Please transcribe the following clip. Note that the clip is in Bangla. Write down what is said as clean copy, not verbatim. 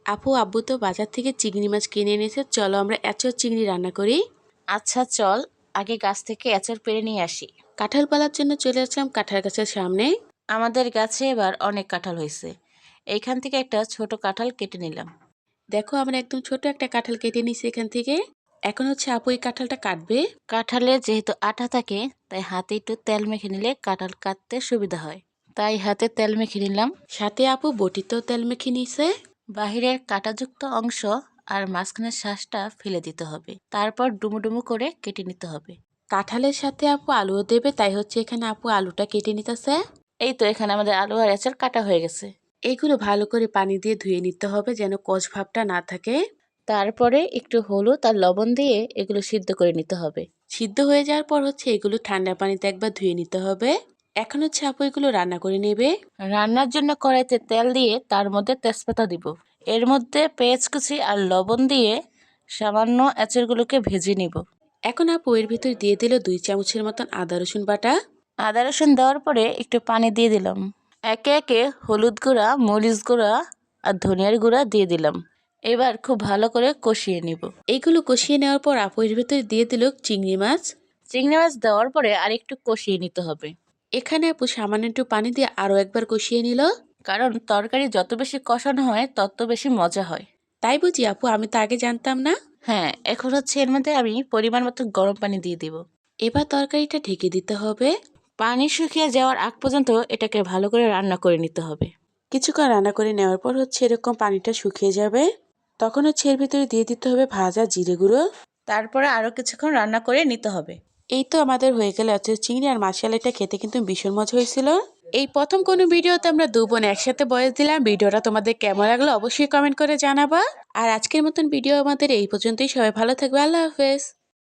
আপু আব্বু তো বাজার থেকে চিংড়ি মাছ কিনে এনেছে, চলো আমরা এঁচোড় চিংড়ি রান্না করি। আচ্ছা চল, আগে গাছ থেকে এঁচড় পেড়ে নিয়ে আসি। কাঁঠাল পালার জন্য চলে আসলাম কাঁঠাল গাছের সামনে। আমাদের গাছে এবার অনেক কাঁঠাল হয়েছে। এইখান থেকে একটা ছোট কাঁঠাল কেটে নিলাম। দেখো আমরা একদম ছোট একটা কাঁঠাল কেটে নিছি এখান থেকে। এখন হচ্ছে আপু এই কাঁঠালটা কাটবে। কাঁঠালে যেহেতু আঠা থাকে, তাই হাতে একটু তেল মেখে নিলে কাঁঠাল কাটতে সুবিধা হয়। তাই হাতে তেল মেখে নিলাম। সাথে আপু বটিতেও তেল মেখে নিছে। বাহিরের কাঁটাযুক্ত অংশ আর মাঝখানের শ্বাসটা ফেলে দিতে হবে, তারপর ডুমু ডুমু করে কেটে নিতে হবে। কাঁঠালের সাথে আপু আলুও দেবে, তাই হচ্ছে এখানে আপু আলুটা কেটে নিতেছে। এই তো এখানে আমাদের আলু আর এঁচড় কাটা হয়ে গেছে। এইগুলো ভালো করে পানি দিয়ে ধুয়ে নিতে হবে যেন কষ ভাবটা না থাকে। তারপরে একটু হলুদ আর লবণ দিয়ে এগুলো সিদ্ধ করে নিতে হবে। সিদ্ধ হয়ে যাওয়ার পর হচ্ছে এগুলো ঠান্ডা পানিতে একবার ধুয়ে নিতে হবে। এখন হচ্ছে আপু এগুলো রান্না করে নেবে। রান্নার জন্য কড়াইতে তেল দিয়ে তার মধ্যে তেজপাতা দিব। এর মধ্যে পেঁয়াজ কুচি আর লবণ দিয়ে সামান্য এঁচড়গুলোকে ভেজে নিব। এখন আপু এর ভিতর দিয়ে দিল 2 চামচের মতন আদা রসুন বাটা। আদা রসুন দেওয়ার পরে একটু পানি দিয়ে দিলাম। একে একে হলুদ গুঁড়া, মরিচ গুঁড়া আর ধনিয়ার গুঁড়া দিয়ে দিলাম। এবার খুব ভালো করে কষিয়ে নিব। এইগুলো কষিয়ে নেওয়ার পর আপু এর ভিতরে দিয়ে দিল চিংড়ি মাছ। চিংড়ি মাছ দেওয়ার পরে আর একটু কষিয়ে নিতে হবে, এখানে আপু সামান্য একটু পানি দিয়ে আরো একবার কষিয়ে নিল। কারণ তরকারি যত বেশি কষানো হয় তত বেশি মজা হয়। তাই বুঝি আপু? আমি তো আগে জানতাম না। হ্যাঁ, এখন হচ্ছে এর মধ্যে আমি পরিমাণ মতো গরম পানি দিয়ে দিব। এবার তরকারিটা ঢেকে দিতে হবে। পানি শুকিয়ে যাওয়ার আগ পর্যন্ত এটাকে ভালো করে রান্না করে নিতে হবে। কিছুক্ষণ রান্না করে নেওয়ার পর হচ্ছে এরকম পানিটা শুকিয়ে যাবে। তখন হচ্ছে এর ভিতরে দিয়ে দিতে হবে ভাজা জিরে গুঁড়ো। তারপরে আরো কিছুক্ষণ রান্না করে নিতে হবে। এই তো আমাদের হয়ে গেল আজকে চিংড়ি আর মাশালাটা খেতে কিন্তু ভীষণ মজা হয়েছিল। এই প্রথম কোনো ভিডিওতে আমরা 2 বোন একসাথে বয়স দিলাম। ভিডিওটা তোমাদের কেমন লাগলো অবশ্যই কমেন্ট করে জানাবা। আর আজকের মতন ভিডিও আমাদের এই পর্যন্তই। সবাই ভালো থাকবে। আল্লাহ হাফেজ।